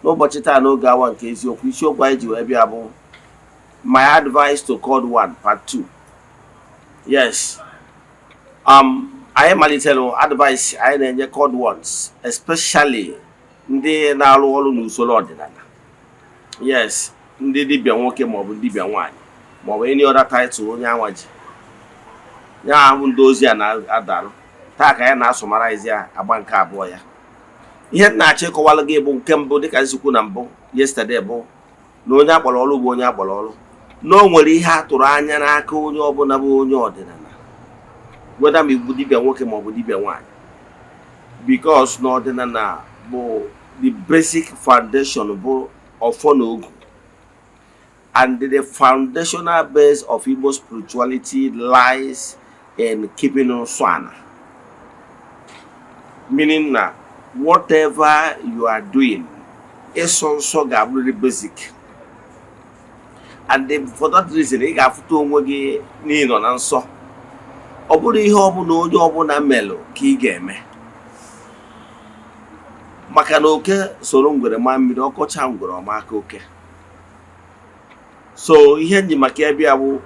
N'ụbọchị taa n'oge awa nke eziokwu isiokwu anyị ji wee bịa bụ my advice to Code 1 part 2. Yes. Anyị malitere advice anyị na-enye Code 1s, especially ndị na-arụ ọrụ n'usoro ọdịnala. Yes, ndị dibịa nwoke maọbụ dibịa nwaanyị maọbụ any other title onye anwa ji. Ya ahụ ndị ozi a na-adarụ. Taa ka anyị na-asụmarize ya agba nke abụọ ya. Ihe na-achọ ịkọwalụ gị bụ nke mbụ dịka nsikwu na mbụ yesterday bụ na onye akpọrọ ọrụ bụ onye akpọrọ ọrụ. Na o nwere ihe a tụrụ anya n'aka onye ọbụla bụ onye ọdịnala. Whether ma ịbụ dibịa nwoke maọbụ dibịa nwaanyị. Because na ọdịnala bụ the basic foundation bụ ọfọ na ogu. And the foundational base of Igbo spirituality lies in keeping Eze-Ana. Meaning that whatever you are doing is also very basic. And then for that reason, you have to onwe gị nọ na nsọ. Ọ bụrụ ihe ọbụla onye ọbụla melụ ka ị ga-eme. Maka na oke soro ngwere ma mmiri ọkọcha ngwere ọma aka oke. So ihe nji maka ebe bụ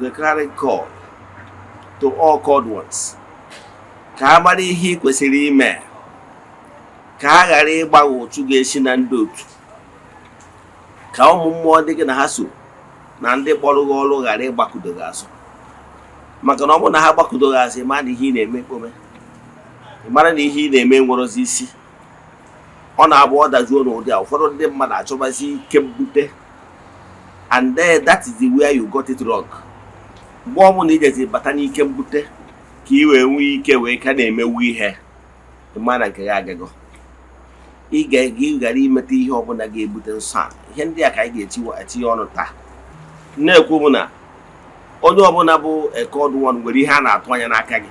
the clarion call to all called ones. Ka ha mara ihe ị kwesịrị ime. Ka ha ghara ịgbanwe otu ga-esi na ndị otu. Ka ụmụ mmụọ dị gị na ha so na ndị kpọrọ gị ọrụ ghara ịgbakudo gị azụ. Maka na ọ bụrụ na ha gbakudo gị azụ, ịma na ihe ị na-eme kpome. Ịmara na ihe ị na-eme nwerozi isi. Ọ na-abụ ọ dajuo n'ụdị a, ụfọdụ ndị mmadụ achọbazi ike mbute. And then that is the way you got it wrong. Mgbe ọ bụla ijezi bata n'ike mbute ka ị wee nwee ike wee ka na-emewu ihe, ịma na nke ya agago. Ị ghara imeta ihe ọbụla ga-ebute nsọ a. Ihe ndị a ka anyị ga-etinye ọnụ taa. Na-ekwu bụ na onye ọbụla bụ Code 1 nwere ihe a na-atụ anya n'aka gị.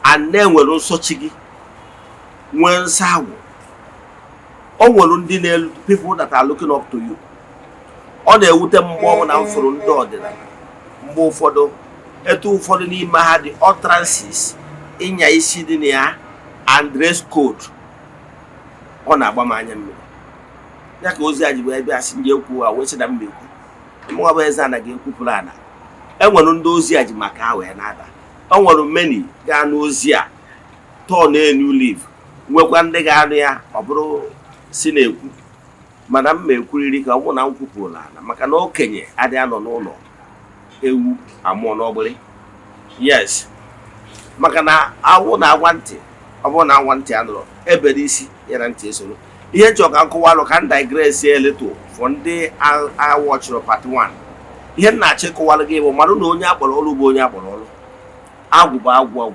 And na-enwere nsọchi gị, nwee nsọ agwụ. O nwere ndị na-elu people that are looking up to you. Ọ na-ewute mgbe ọbụla m fụrụ ndị ọdịnala. Mgbe ụfọdụ etu ụfọdụ n'ime ha dị utterances ịnya isi dị na ya and dress code. Ọ na-agba m anya mmiri. Ya ka ozi a ji wee bịa sị ndị ekwu a wee sị na mmekwu. Mụnwa bụ Eze-Ana ga-ekwupụrụ ana. Enwere ndị ozi a ji maka ha wee na-ada. O nwere many gaa n'ozi a turn a new leaf. Nwekwa ndị ga-anụ ya ọ bụrụ si na-ekwu. Mana m ekwuriri ka ọ bụ na m kwupụrụ ana maka na okenye adịghị anọ n'ụlọ ewu amụọ n'ọgbịrị. Yes. Maka na awụ na-agwa ntị, ọ bụrụ na agwa ntị anụrụ ebere isi ya na ntị esoro. Ihe nchọ ka nkọwalụ ka m digress a little for ndị I watched part 1. Ihe m na-achọ ịkọwalụ gị bụ mmadụ na onye akpọrọ ọrụ bụ onye akpọrọ ọrụ. Agwụ bụ agwụ.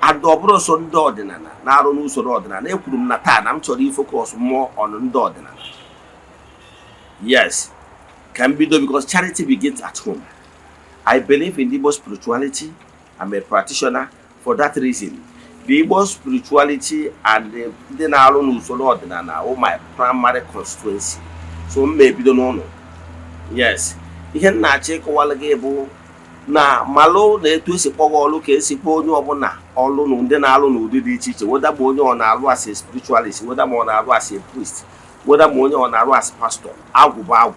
Ada ọ bụrụ so ndị ọdịnala na-arụ n'usoro ọdịnala. Ekwuru m na taa na m chọrọ ifocus more on ndị ọdịnala. Yes, can be done because charity begins at home. I believe in Igbo spirituality. I'm a practitioner for that reason. The Igbo spirituality and the na-arụ n'usoro ọdịnala are my primary constituency. So maybe don't know. Yes. Ihe na-achọ ịkọwalụ gị bụ na malụ na etu esi kpọga ọlụ ka esi kpọọ onye ọbụla ọlụ na ndị na-alụ n'ụdị dị iche iche. Whether ma onye ọ na-alụ as a spiritualist, whether ma ọ na-alụ as a priest, whether ma onye ọ na-alụ as pastor. Agwụ bụ agwụ.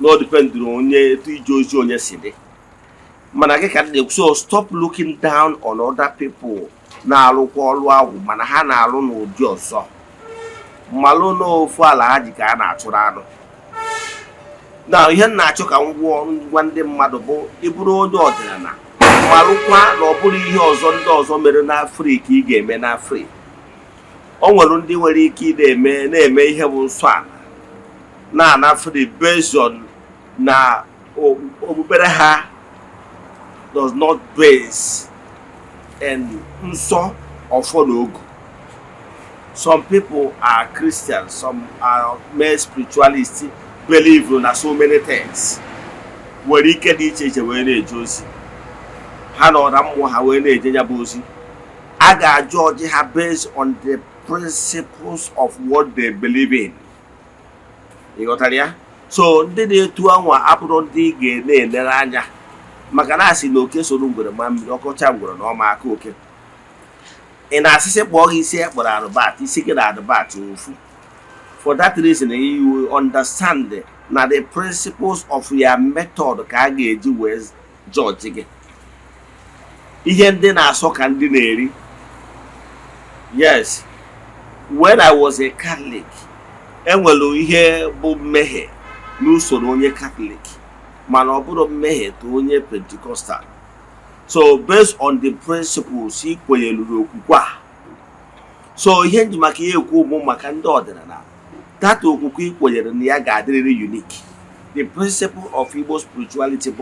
No depend on onye etu ije ozi onye si dị. Mana gị ka dị, so stop looking down on other people na-alụkwa ọlụ agwụ mana ha na-alụ n'ụdị ọzọ. Malụ n'ofu ala ha ji ka a na-atụrụ anụ. Na ihe na-achọ ka ngwa ndị mmadụ bụ ịbụrụ onye ọdịnala. Malụkwa na ọ bụrụ ihe ọzọ ndị ọzọ mere n'Afrika ị ga-eme n'Afrika. O nwere ndị nwere ike na-eme ihe bụ nsọ ala na Afrịka based on na okpukpere ha does not base in nsọ ọfọ na ogu. Some people are Christians, some are mere spiritualists, believe in so many things. Nwere ike dị iche iche wee na-eje ozi. Ha na ọra mmụọ ha wee na-eje ya bụ ozi. A ga-ajọji ha based on the principles of what they believe in. You got ya? So ndị na-etu anwa apụrụ ndị ga-na-enere anya maka na asị na oke soro ngwere ma mmiri ọkọcha ngwere na ọma aka oke. in assistant boy is here for Adabat, is seeking Adabat. For that reason, you will understand now the principles of your method can get you with George again. Even then, I saw Candinary. Yes, when I was a Catholic, and well, here, Bob Mehe, no son only Catholic, man, or Bob Mehe to only Pentecostal. So, based on the principles, equal so, here, Maki, Makando, that Okuku is unique. The principle of Igbo spirituality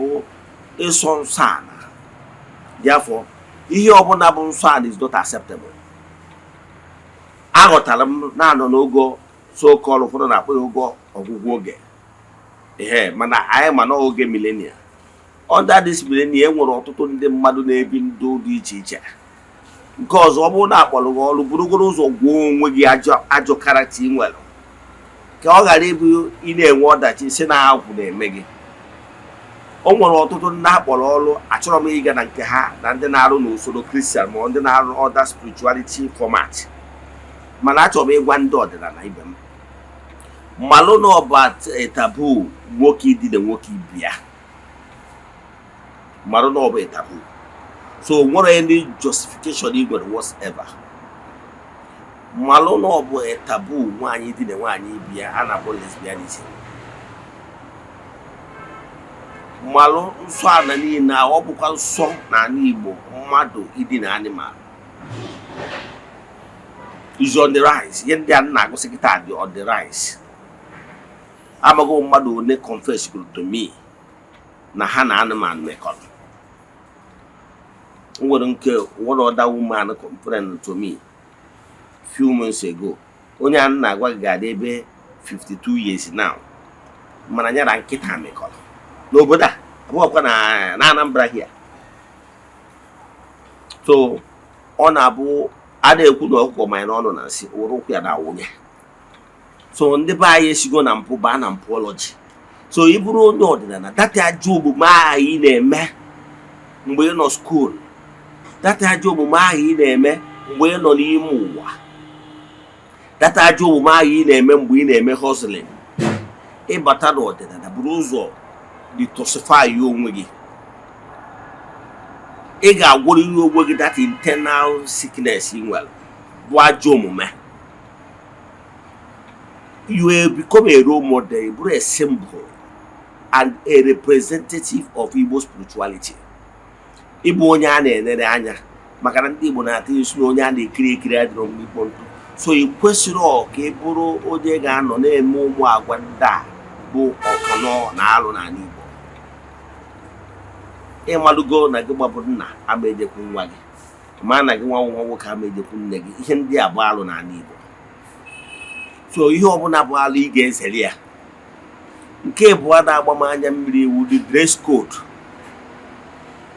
is son son. Therefore, ihe ọbụla bụ nsọ ala is not acceptable. Aghọtara m na anọ n'ogo so called ụfọdụ na-akpọ ogo ọgwụgwụ oge. Mana anyị ma na oge millennial. Under this millennial enwere ọtụtụ ndị mmadụ na-ebi ndụ dị iche iche. Nke ọzọ ọ bụrụ na akpọrọ gị ọrụ burugoro ụzọ gwuo onwe gị ajọ karakta ị nwere. Ka ọ ghara ịbụ ị na-enwe ọdachi si na agwụ na-eme gị. O nwere ọtụtụ ndị akpọrọ ọrụ achọrọ m ịga na nke ha na ndị na-arụ n'usoro Christian ma ndị na-arụ other spirituality format. Mana achọrọ m ịgwa ndị ọdịnala ibe m. Mmalụ na ọba tabu nwoke idina nwoke ibe ya. Mmalụ na ọba tabu. So nwere any justification ị nwere whatever. Mmalụ na ọba tabu nwaanyị idina nwaanyị ibe ya a na-akpọ lesbianism. Mmalụ nsọ ala niile ọ bụkwa nsọ n'ala Igbo mmadụ idina animal is on the rise. Ihe ndị a na-agụsị kịta dị on the rise. Amaghị mmadụ one confess to me na ha na animal mekọrọ. Nwere nke one other woman complained to me few months ago. Onye a na-agwa gị ga-adị ebe 52 years now. Mana ya na nkịta mekọrọ. N'obodo a abụọkwa na Anambra here. So ọ na-abụ a na-ekwu na ọkụkọ ma na ọnụ na nsị were ụkwụ ya na awụnye. So ndị be anyị esigo na mpụ baa na mpụọlọji. So ị bụrụ onye ọdịnala data ajọ omume ahụ ị na-eme mgbe ị nọ skuul, data ajọ omume ahụ ị na-eme mgbe ị nọ n'ime ụwa, data ajọ omume ahụ ị na-eme mgbe ị na-eme hustling, ịbata n'ọdịnala buru ụzọ detoxify onwe gị. Ị ga-agwọrọ ihe onwe gị that internal sickness ị nwere bụ ajọ omume. You will become a role model, a symbol and a representative of Igbo spirituality. Ịbụ onye a na-enere anya maka na ndị Igbo na-atụ isi na onye a na-ekiri ekiri adịrọ mgbe Igbo ntụ. So ị kwesịrị ka ị bụrụ onye ga-anọ na-eme ụmụ agwa ndị a bụ ọkọnọ na alụ n'ala Igbo. Ịmalụgo na gị gbabụ nna ama ejekwu nwa gị, ma na gị nwa nwoke ama ejekwu nne gị. Ihe ndị a bụ alụ n'ala Igbo. So ihe ọbụla bụ alụ ị ga-ezere ya. Nke bụ a na-agba m anya mmiri iwu the dress code.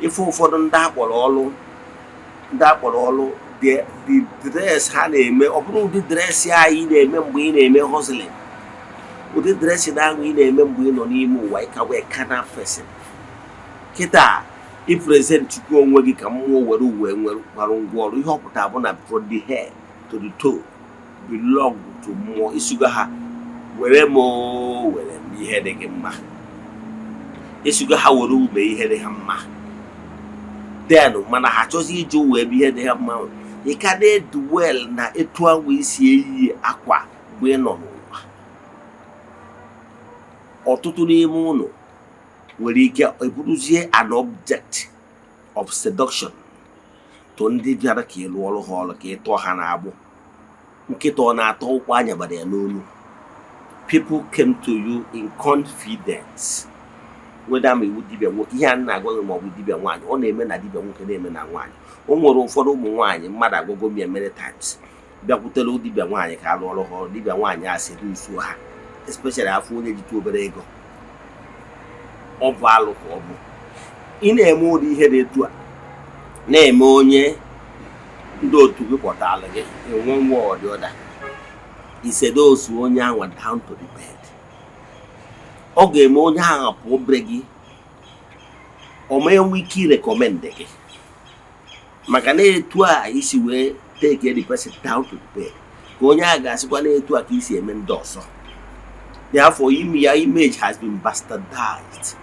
Ife ụfọdụ ndị akpọrọ ọlụ the dress ha na-eme ọ bụrụ ụdị dress anyị na-eme mgbe ị na-eme hustling. Ụdị dress ahụ ị na-eme mgbe ị nọ n'ime ụwa ị ka wee kana person. Kịta ị present chukwu onwe gị ka mmụọ were uwe nwere ngwa ọrụ. Ihe ọ pụtara bụ na from the head to the toe belong to mmụọ. Isuga ha were ihe dị gị mma. Isuga ha were ube ihe dị ha mma. Then mana ha chọzi iji uwe ebe ihe dị ha mma. Ị ka na-edwell na etu ahụ isi eyi akwa mgbe ị nọ n'ụwa. Ọtụtụ n'ime ụlọ nwere ike eburuzie an object of seduction to ndị bịara ka ị lụọ ọrụ ha ọrụ ka ị tụọ ha na-agbụ. Nkịta ọ na-atọ ụkwụ anya gbara ya n'olu. People came to you in confidence. Whether ma iwu dibịa nwoke ihe a na-agwa gị ma ọ bụ dibịa nwaanyị ọ na-eme na dibịa nwoke na-eme na nwaanyị. O nwere ụfọdụ ụmụ nwaanyị mmadụ agwagwo m ya many times bịakwutere dibịa nwaanyị ka alụ ọrụ ha ọrụ. Dibịa nwaanyị a sịrị usu ha especially afọ onye jitu obere ego. Ọ bụ alụ ka ọ bụ. Ị na-eme ụdị ihe dị etu a na-eme onye ndị otu gị kpọtara gị enwe nwa ọdị ọda isedo osu onye ahụ down to the bed. Ọ ga-eme onye ahụ pụọ bere gị o mee nwe ike irekọmend gị maka na etu a isi wee take the person down to the bed. Konya gasikwana etu aka isi eme ndị ọzọ. Therefore, your image has been bastardized.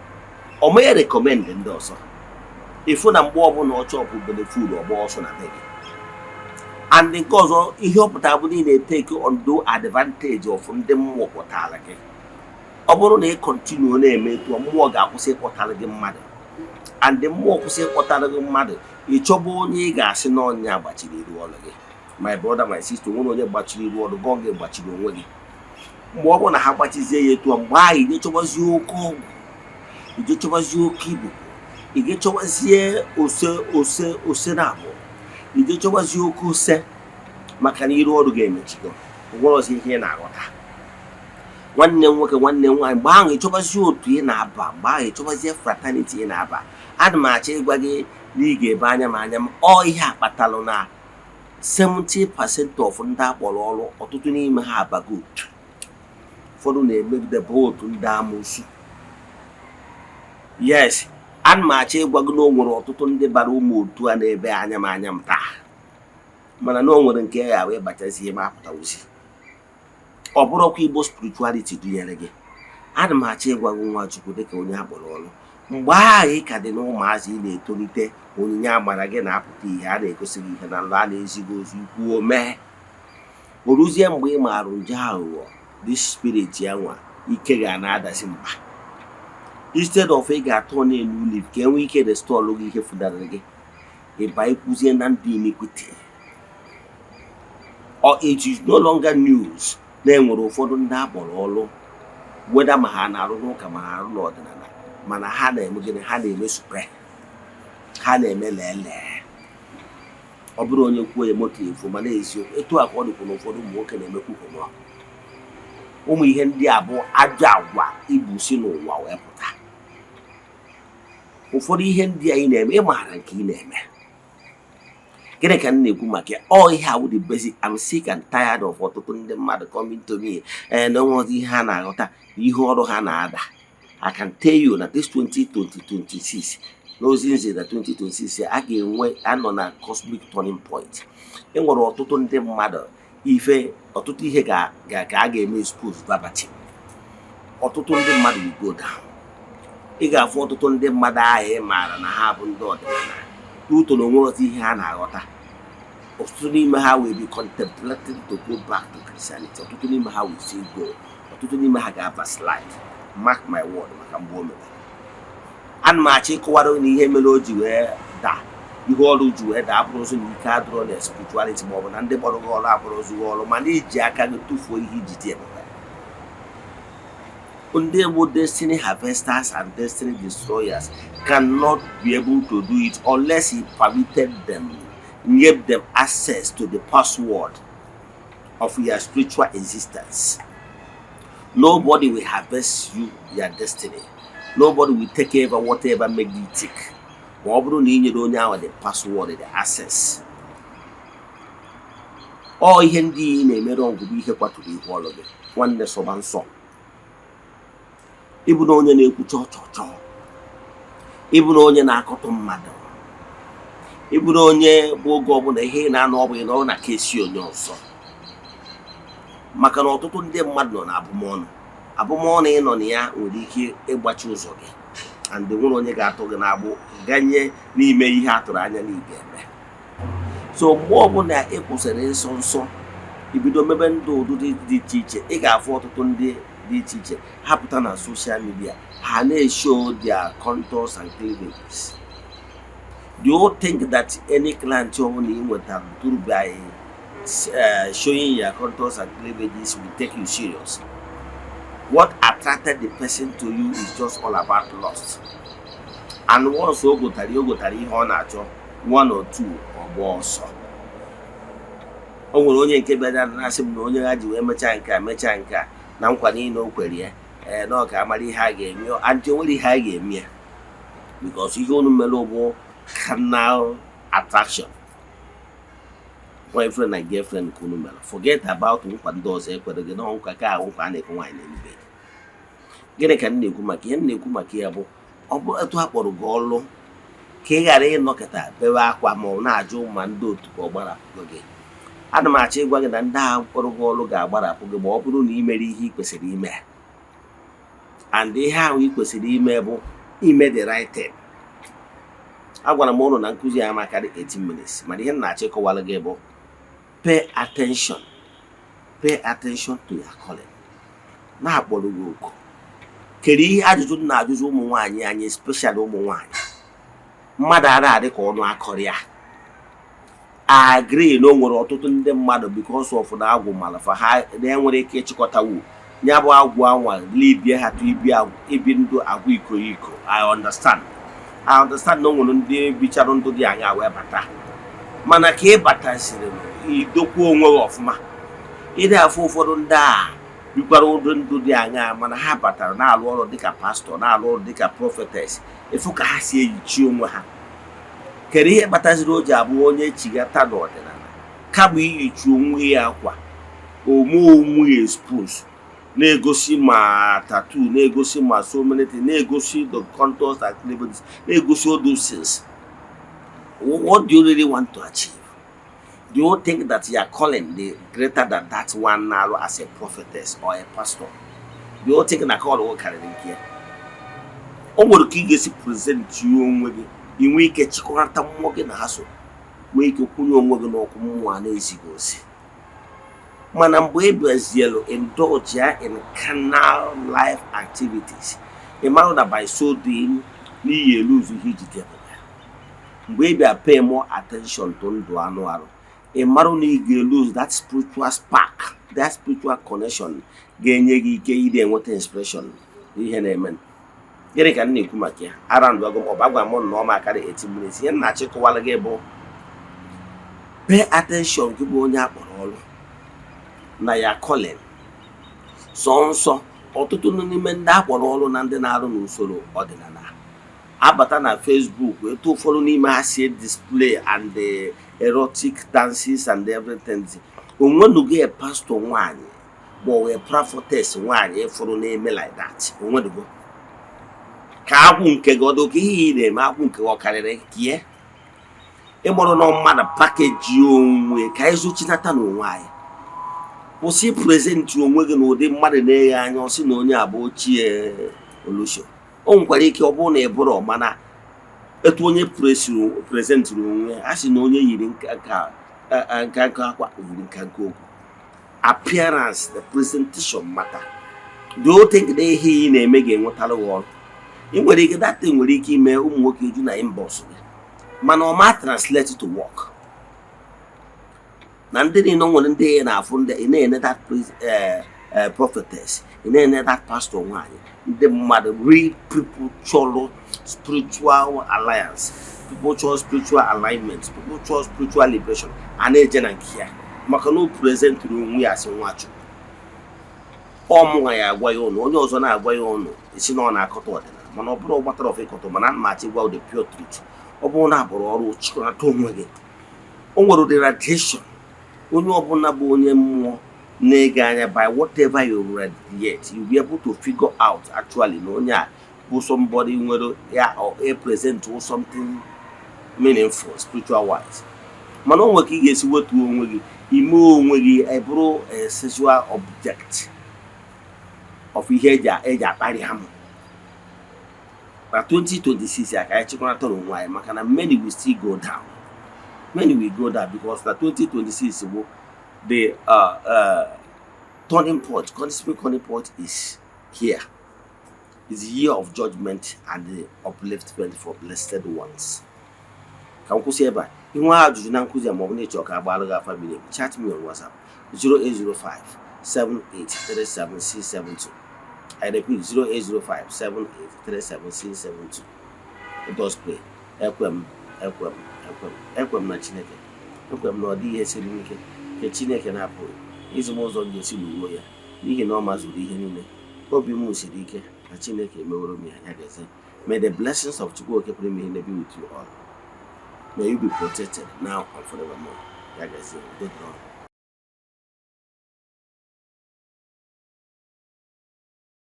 O may recommend ndị ọzọ. If na mgbe ọbụla ọ chọpụ the food ọgba ọsọ na be gị. And nke ọzọ ihe ọpụta bụ na take undue advantage of ndị mmụọ kpọtara gị. Ọ bụrụ na ị continue na-eme etu mmụọ ga-akwụsị ịkpọtara gị mmadụ. And the mmụọ kwụsị ịkpọtara gị mmadụ, ị chọba onye ị ga-asị na ọnya gbachiri iru ọrụ gị. My brother, my sister, nwere onye gbachiri iru ọrụ gị, ọ gbachiri onwe gị. Mgbe ọ bụrụ na ha gbachizie ya etu mgbe ahụ ị ga-echọbazie oke ọgwụ, ị ga-echọbazie oke ibu, ị ga-echọbazie ose na abụọ, ị ga-echọbazie oke ose maka na iru ọrụ ga-emechigo. Nwere ọzọ ihe ị na-aghọta. Nwanne m nwoke, nwanne m nwaanyị, mgbe ahụ ịchọbazie otu ị na-aba, mgbe ahụ ịchọbazie fraternity ị na-aba. Ana m achọ ịgwa gị na ị ga-ebe anya m ọ ihe akpatalụ na 70% of ndị akpọrọ ọrụ, ọtụtụ n'ime ha abago otu. Ụfọdụ na-emegidebe otu ndị amụsụ. Yes, ana m achọ ịgwa gị na o nwere ọtụtụ ndị bara ụmụ otu a na-ebe anya m taa. Mana na o nwere nke ya wee bachazie ebe apụtawuzi. Ọ bụrụkwa Igbo spirituality dụnyere gị. Ana m achọ ịgwa gị Nwachukwu dịka onye akpọrọ ọrụ. Mgbe ahụ ị ka dị n'ụmụazị ị na-etolite, onyinye amara gị na-apụta ihe a na-egosi gị ihe na nlọ a na-ezigo ozi kwuo mee. O ruzie mgbe ị maara nje aghụghọ this spirit ya nwa ike ga na-adasi mba. Instead of ị ga-atọ n'elu live ka enwee ike restore gị ihe fudara gị, ịba ikwuzie na ndụ iniquity. Or it is no longer news na enwere ụfọdụ ndị akpọrọ ọrụ, weda ma ha na-arụ n'ụka ma ha arụ n'ọdịnala, mana ha na-eme gịnị? Ha na-eme supre, ha na-eme lele. Ọ bụrụ onye kwuo ya moto efu, mana eziokwu etu a ka ọ dịkwa na ụfọdụ ụmụ nwoke na-emekwu homo. Ụmụ ihe ndị a bụ ajọ agwa ibu si n'ụwa wee pụta. Ụfọdụ ihe ndị a ị na-eme, ị maara nke ị na-eme. Gịnị ka m na-ekwu maka ọ ihe awụ the basic. I'm sick and tired of ọtụtụ ndị mmadụ coming to me na enweghị ihe ha na-aghọta, ihe ọrụ ha na-ada. I can tell you na this 2026 n'ozi nze na 2026 a ga-enwe anọ na cosmic turning point. Enwere ọtụtụ ndị mmadụ ife, ọtụtụ ihe ka a ga-eme expose verbatim. Ọtụtụ ndị mmadụ will go down. Ị ga-afụ ọtụtụ ndị mmadụ ahụ ị maara na ha bụ ndị ọdịnala n'uto na onwere ọtụ ihe ha na-aghọta. Ọtụtụ n'ime ha will be contemplating to go back to Christianity. Ọtụtụ n'ime ha will say go. Ọtụtụ n'ime ha ga-backslide. Mark my word, maka mgbe o mere. Ana m achọ ịkọwara na ihe mere o ji wee daa, ihe ọrụ ji wee daa abụrụ ụzọ na ike adụrọ na spirituality ma ọ bụ na ndị kpọrọ gị ọrụ abụrụ ụzọ ọrụ, mana iji aka gị tụfuo ihe iji dị ebube. Ndị bụ destiny harvesters and destiny destroyers cannot be able to do it unless he permitted them, gave them access to the password of your spiritual existence. Nobody will harvest you your destiny. Nobody will take over whatever make you tick. Ma ọ bụrụ na ị nyere onye ahụ the password, the access. Ọ ihe ndị ị na-emere ọgwụ bụ ihe kwaturu ihu ọlụ gị. Nwanne sọba nsọ. Ịbụ na onye na-ekwu chọọ. Ịbụ na onye na-akọtọ mmadụ. Ịbụ na onye bụ oge ọbụla ihe na-anọ ọ bụghị na ọ na-kesi onye ọzọ. Maka na ọtụtụ ndị mmadụ nọ na abụmọnụ ị nọ na ya nwere ike ịgbachi ụzọ gị, and nwere onye ga-atụ gị n'agbụ ganye n'ime ihe atụrụ anya na ị ga-eme. So mgbe ọbụla ị kwụsịrị ịsọ nsọ, ibido mebe ndụ ụdị dị iche iche, ị ga-afụ ọtụtụ ndị dị iche iche ha pụta na social media, ha na-show their contours and cleavages. Do you think that any client ọbụla ị nwetara through by showing your contours and cleavages will take you serious? What attracted the person to you is just all about lust. And once o gotara ihe ọ na-achọ, one or two ọgba ọsọ. O nwere onye nke bịara na-asị m na onye ha ji wee mechaa nke a na nkwa niile o kwere ya na ọ ga-amara ihe a ga-eme, and o nwere ihe a ga-eme ya because ihe unu mere bụ carnal attraction. Boyfriend and girlfriend ka unu mere. Forget about nkwa ndị ọzọ ekwere gị na nkwa ka ahụ nkwa a na-ekwe nwaanyị na-eme. Gịnị ka m na-ekwu maka ihe? M na-ekwu maka ya bụ ọ bụ etu a kpọrọ gị ọlụ ka ị ghara ịnọkịta bewe akwa ma ọ na-ajụ ma ndị otu ka ọ gbarapụgo gị. ana m achọ ịgwa gị na ndị ahụ mkpọrọ gị ọrụ ga-agbarapụ gị ma ọ bụrụ na ị mere ihe ị kwesịrị ime, and ihe ahụ ị kwesịrị ime bụ ime the right thing. Agwara m ụnụ na nkụzi ya amakarị 18 minutes, mana ihe m na-achọ ịkọwara gị bụ pay attention to your calling. Na-akpọrọ gị oku. Kedu ihe ajụjụ na-ajụjụ ụmụ nwaanyị anyị, especially ụmụ nwaanyị? Mmadụ adị ka ọnụ akọrọ ya. I agree na o nwere ọtụtụ ndị mmadụ because of na agwụ malafa ha na-enwere ike ịchịkọtawu ya bụ agwụ anwa libie ha tụ ibi ndụ agwụ iko. I understand na o nwere ndị bichara ndụ dị anya wee bata, mana ka ị batasịrị idokwa onwe gị ọfụma. Ịdị afọ ụfọdụ ndị a bikwara ụdị ndụ dị anya mana ha batara na-alụ ọrụ dịka pastọ, na-alụ ọrụ dịka prophetess, efu ka ha si eyichi onwe ha. Kedu ihe kpataziri o ji abụ onye echigata n'ọdịnala kama iyichi onwe ya akwa onwe ya expose, na-egosi ma tattoo, na-egosi ma so many things, na-egosi the contours and cleavages, na-egosi all those things? What do you really want to achieve? Do you think that your calling is greater than that one now as a prophetess or a pastor? Do you think na call will carry in here? O nwere ka ị ga-esi present you onwe gị, inwe ike chịkọrọta mmụọ gị na ha so, nwee ike kwụnye onwe gị n'ọkụ mmụọ na-ezighị ozi. Mana mgbe ị bịazielu indulge in carnal life activities, ị mara na by so doing n'ihi eluzu ihe iji debụga. Mgbe ị bịa pay more attention to ndụ anụ arụ, ị mara na ị ga-lose that spiritual spark, that spiritual connection ga-enye gị ike ide enweta inspiration ihe na-eme. Gịnị ka m na-ekwu maka ya? Ara ndụ agụ m ọba gwa m na ọ makarị 18 minutes. Ihe na-achọ ịkọwara gị bụ pay attention gị bụ onye akpọrọ ọrụ na ya calling. Nsọ ọtụtụ n'ime ndị akpọrọ ọrụ na ndị na-arụ n'usoro ọdịnala abata na Facebook, etu ụfọdụ n'ime ha si display and the erotic dances and everything. Onwenugo a pastor nwaanyị ma ọ wee prophetess nwaanyị fọrọ na-eme like that. Onwenugo. Ka akwụ nke gị ọdụ ka ihe ị na-eme akwụ nke ọ karịrị kie ịgbọrọ na mmadụ pakeji onwe ka ịzụchinata n'onwe anyị. Kwụsị prezentị onwe gị n'ụdị mmadụ na-eghe anya ọsị na onye abụ ochie Olusho. O nwekwara ike ọ bụrụ na ịbụrụ mana etu onye prezentịrị onwe a sị na onye yiri nka akwa yiri nka okwu. Appearance, the presentation matter. Do you think na ihe ị na-eme ga-enwetara gị ọrụ? Ị nwere ike data nwere ike ime ụmụ nwoke eju na inbox gị, mana ọ ma translate to work. Na ndị niile nwere ndị ị na-afụ ndị ị na-ene that prophetess, ị na-ene that pastor nwaanyị, ndị mmadụ real people chọrọ spiritual alliance, people chọrọ spiritual alignment, people chọrọ spiritual liberation, a na-eje na nke ya maka na o prezentịrị onwe ya asị Nwachukwu. Ọmụnwa ya agwa ya ọnụ, onye ọzọ na-agwa ya ọnụ isi na ọ na-akọta ọdịnala, mana ọ bụrụ gbasara of ịkọta, mana ana m achọ ịgwa the pure truth. Ọ bụrụ na abụrụ ọrụ chịkọnata onwe gị, o nwere ụdị radiation onye ọbụla bụ onye mmụọ na-ege anya by whatever you radiate, you'll be able to figure out actually na onye a bụ somebody nwere ya or a present or something meaningful spiritual wise. Mana o nwere ka ị ga-esi wetu onwe gị ime onwe gị bụrụ a sexual object of ihe eji akparị ha. Na 2026 ya ka anyị chịkọnata n'onwe anyị maka na many will still go down. Many will go down because na 2026 bụ the turning point, cosmic turning point is here. It's the year of judgment and the upliftment for blessed ones. Ka m kwụsị ebe a. Inwe ajụjụ na nkụzi ma ọ bụ na ịchọ ka agbalụ gị afa mmiri, chat me on WhatsApp 0805-7837672. I repeat 0805-7837672. Let us pray. Ekwem na Chineke. Ekwem na ọ dịghị ihe siri ike nke Chineke na-apụghị izi m ụzọ ga-esi n'uwe ya n'ihi na ọ mazuru ihe niile. Obi m siri ike na Chineke emeworo m ya gazie. May the blessings of Chukwu pụrụ ime ihe be with you all. May you be protected now and forevermore. Ya gazie.